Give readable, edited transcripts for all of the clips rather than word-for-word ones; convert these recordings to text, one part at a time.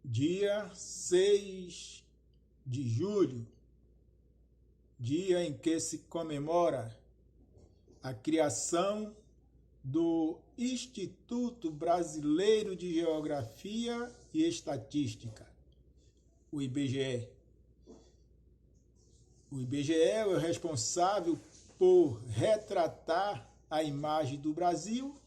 Dia 6 de julho, dia em que se comemora a criação do Instituto Brasileiro de Geografia e Estatística, o IBGE. O IBGE é o responsável por retratar a imagem do Brasil,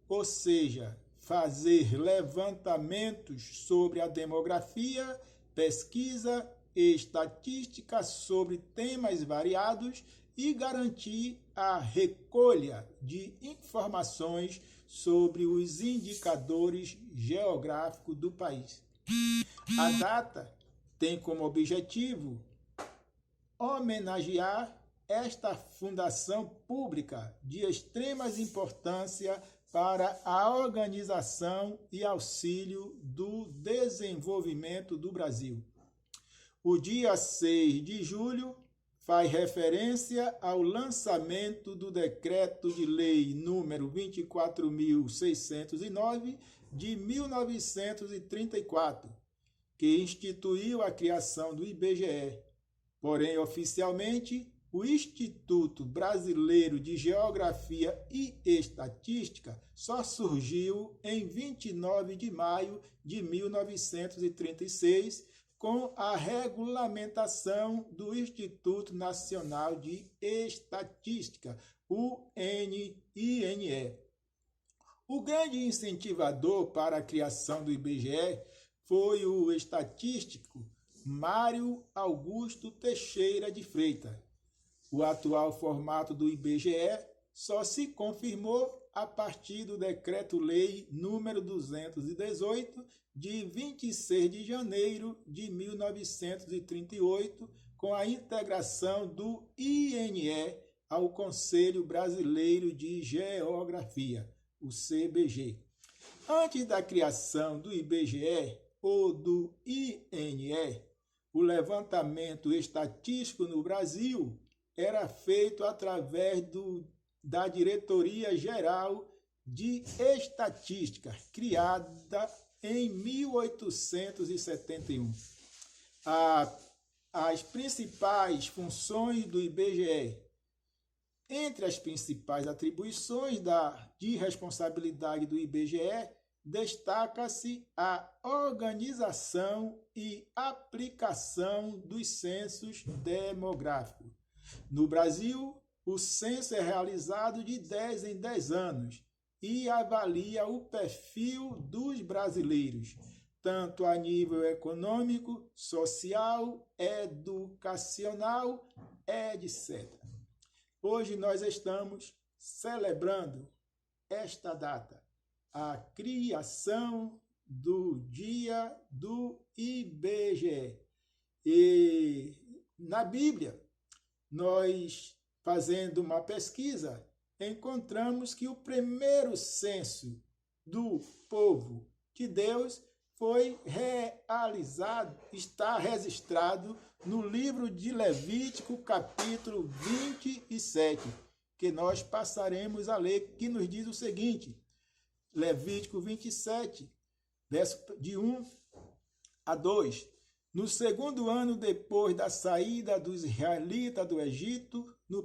ou seja, fazer levantamentos sobre a demografia, pesquisa e estatística sobre temas variados e garantir a recolha de informações sobre os indicadores geográficos do país. A data tem como objetivo homenagear esta fundação pública de extrema importância para a organização e auxílio do desenvolvimento do Brasil. O dia 6 de julho faz referência ao lançamento do Decreto de Lei número 24.609 de 1934, que instituiu a criação do IBGE. Porém, oficialmente, o Instituto Brasileiro de Geografia e Estatística só surgiu em 29 de maio de 1936, com a regulamentação do Instituto Nacional de Estatística, o INE. O grande incentivador para a criação do IBGE foi o estatístico Mário Augusto Teixeira de Freitas. O atual formato do IBGE só se confirmou a partir do Decreto-Lei número 218, de 26 de janeiro de 1938, com a integração do INE ao Conselho Brasileiro de Geografia, o CBG. Antes da criação do IBGE ou do INE, o levantamento estatístico no Brasil era feito através da Diretoria Geral de Estatística, criada em 1871. As principais funções do IBGE. Entre as principais atribuições de responsabilidade do IBGE, destaca-se a organização e aplicação dos censos demográficos. No Brasil, o censo é realizado de 10 em 10 anos e avalia o perfil dos brasileiros, tanto a nível econômico, social, educacional, etc. Hoje nós estamos celebrando esta data, a criação do dia do IBGE. E na Bíblia, nós, fazendo uma pesquisa, encontramos que o primeiro censo do povo de Deus foi realizado, está registrado no livro de Levítico, capítulo 27, que nós passaremos a ler, que nos diz o seguinte: Levítico 27, verso de 1 a 2. No segundo ano depois da saída dos israelitas do Egito, no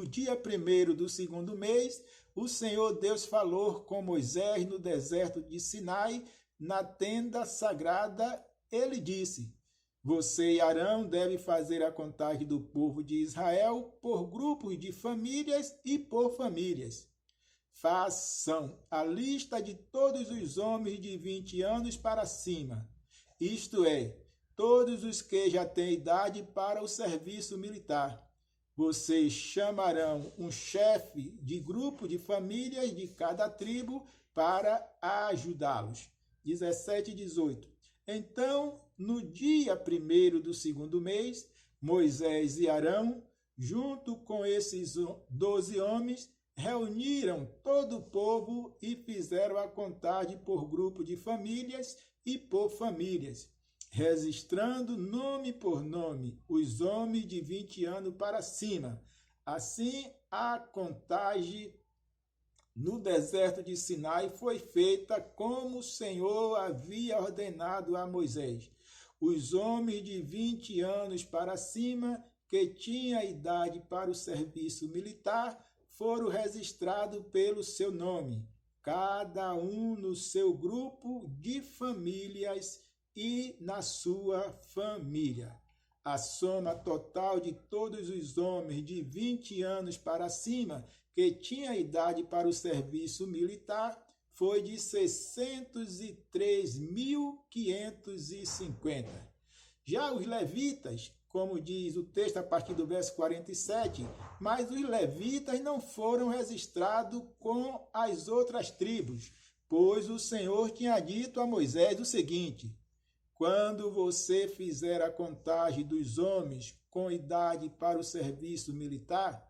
dia 1º do segundo mês, o Senhor Deus falou com Moisés no deserto de Sinai, na tenda sagrada. Ele disse: Você e Arão devem fazer a contagem do povo de Israel por grupos de famílias e por famílias. Façam a lista de todos os homens de 20 anos para cima, isto é, todos os que já têm idade para o serviço militar. Vocês chamarão um chefe de grupo de famílias de cada tribo para ajudá-los. 17 e 18. Então, no dia 1º do segundo mês, Moisés e Arão, junto com esses 12 homens, reuniram todo o povo e fizeram a contagem por grupo de famílias e por famílias, registrando nome por nome os homens de 20 anos para cima. Assim, a contagem no deserto de Sinai foi feita como o Senhor havia ordenado a Moisés. Os homens de 20 anos para cima, que tinham idade para o serviço militar, foram registrados pelo seu nome, cada um no seu grupo de famílias e na sua família. A soma total de todos os homens de 20 anos para cima que tinha idade para o serviço militar foi de 603.550. Já os levitas, como diz o texto a partir do verso 47, mas os levitas não foram registrados com as outras tribos, pois o Senhor tinha dito a Moisés o seguinte: quando você fizer a contagem dos homens com idade para o serviço militar,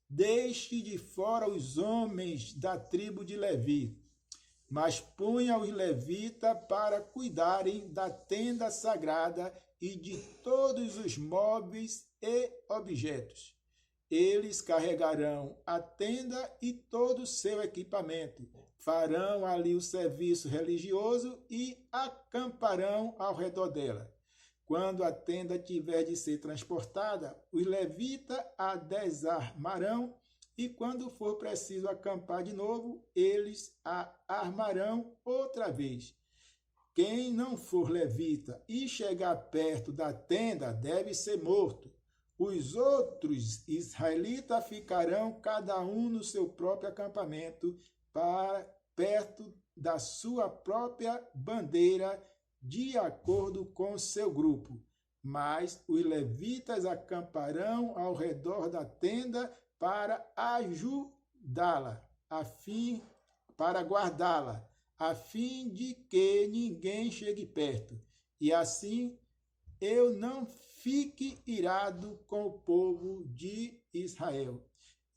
deixe de fora os homens da tribo de Levi, mas ponha os levitas para cuidarem da tenda sagrada e de todos os móveis e objetos. Eles carregarão a tenda e todo o seu equipamento, farão ali o serviço religioso e acamparão ao redor dela. Quando a tenda tiver de ser transportada, os levitas a desarmarão, e quando for preciso acampar de novo, eles a armarão outra vez. Quem não for levita e chegar perto da tenda deve ser morto. Os outros israelitas ficarão cada um no seu próprio acampamento, perto da sua própria bandeira, de acordo com seu grupo. Mas os levitas acamparão ao redor da tenda para ajudá-la, para guardá-la, a fim de que ninguém chegue perto. E assim eu não fique irado com o povo de Israel.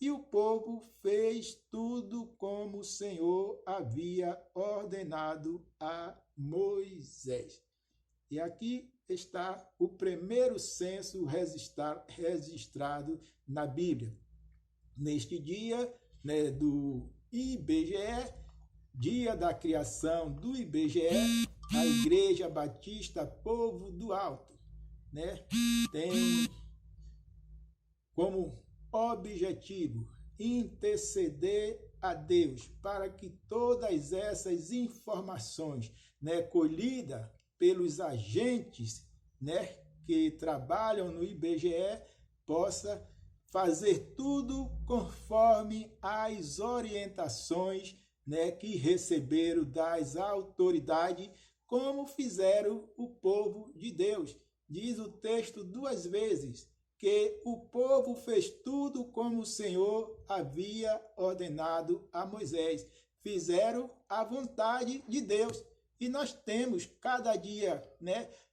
E o povo fez tudo como o Senhor havia ordenado a Moisés. E aqui está o primeiro censo registrado na Bíblia. Neste dia, do IBGE, dia da criação do IBGE, a Igreja Batista Povo do Alto, tem como objetivo interceder a Deus para que todas essas informações, colhidas pelos agentes, que trabalham no IBGE, possa fazer tudo conforme as orientações, que receberam das autoridades, como fizeram o povo de Deus. Diz o texto 2 vezes que o povo fez tudo como o Senhor havia ordenado a Moisés. Fizeram a vontade de Deus. E nós temos cada dia,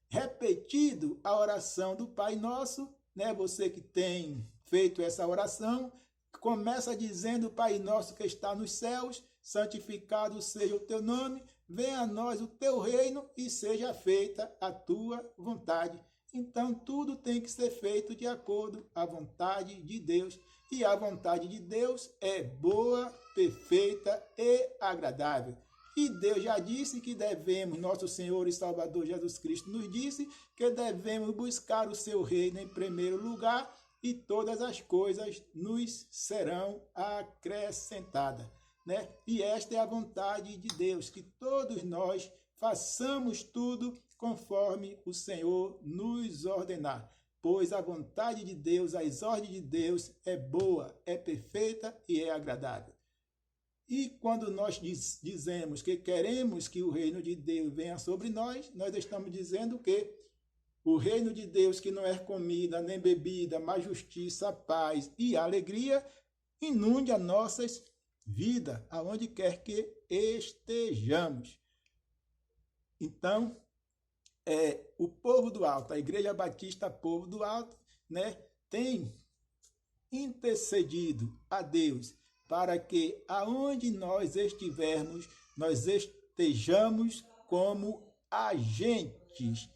repetido a oração do Pai Nosso, Você que tem feito essa oração, começa dizendo: Pai Nosso que está nos céus, santificado seja o teu nome, venha a nós o teu reino e seja feita a tua vontade. Então, tudo tem que ser feito de acordo à vontade de Deus. E a vontade de Deus é boa, perfeita e agradável. E Deus já disse que devemos, nosso Senhor e Salvador Jesus Cristo nos disse que devemos buscar o seu reino em primeiro lugar e todas as coisas nos serão acrescentadas. E esta é a vontade de Deus, que todos nós façamos tudo conforme o Senhor nos ordenar, pois a vontade de Deus, as ordens de Deus é boa, é perfeita e é agradável. E quando nós dizemos que queremos que o reino de Deus venha sobre nós, nós estamos dizendo que o reino de Deus, que não é comida nem bebida, mas justiça, paz e alegria, inunde as nossas vidas, aonde quer que estejamos. Então, o povo do alto, a Igreja Batista Povo do Alto, tem intercedido a Deus para que aonde nós estivermos, nós estejamos como agentes,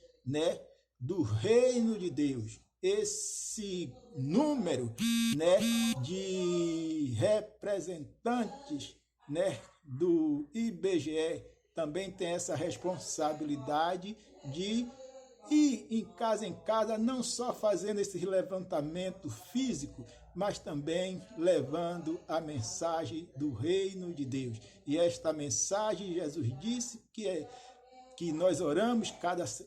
do reino de Deus. Esse número, de representantes, né, do IBGE também tem essa responsabilidade de ir em casa, não só fazendo esse levantamento físico, mas também levando a mensagem do reino de Deus. E esta mensagem, Jesus disse que nós oramos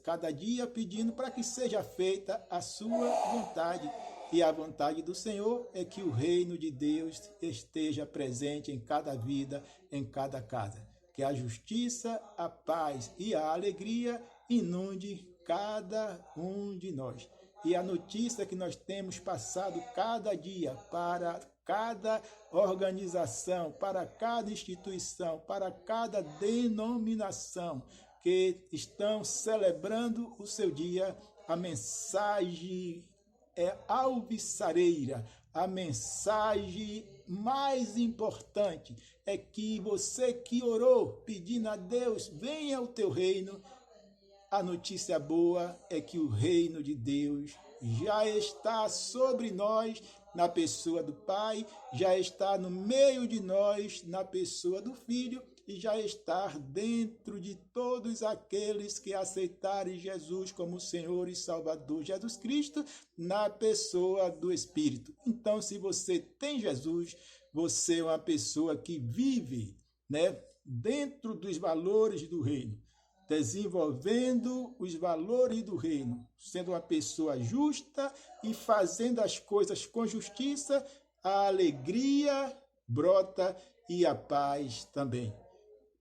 cada dia pedindo para que seja feita a sua vontade. E a vontade do Senhor é que o reino de Deus esteja presente em cada vida, em cada casa. Que a justiça, a paz e a alegria inunde cada um de nós. E a notícia que nós temos passado cada dia para cada organização, para cada instituição, para cada denominação que estão celebrando o seu dia, a mensagem é alvissareira. A mensagem mais importante é que você que orou pedindo a Deus, venha o teu reino. A notícia boa é que o reino de Deus já está sobre nós, na pessoa do Pai, já está no meio de nós, na pessoa do Filho, e já está dentro de todos aqueles que aceitarem Jesus como Senhor e Salvador, Jesus Cristo, na pessoa do Espírito. Então, se você tem Jesus, você é uma pessoa que vive, né, dentro dos valores do reino, desenvolvendo os valores do reino, sendo uma pessoa justa e fazendo as coisas com justiça, a alegria brota e a paz também.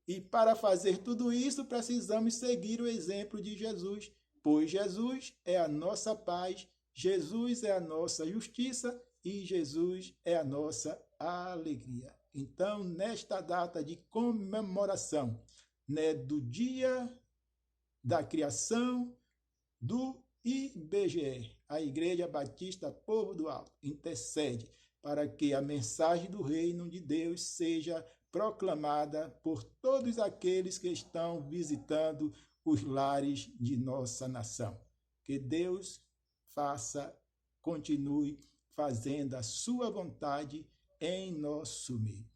E para fazer tudo isso, precisamos seguir o exemplo de Jesus, pois Jesus é a nossa paz, Jesus é a nossa justiça e Jesus é a nossa alegria. Então, nesta data de comemoração, né, do dia da criação do IBGE, a Igreja Batista Povo do Alto intercede para que a mensagem do reino de Deus seja proclamada por todos aqueles que estão visitando os lares de nossa nação. Que Deus continue fazendo a sua vontade em nosso meio.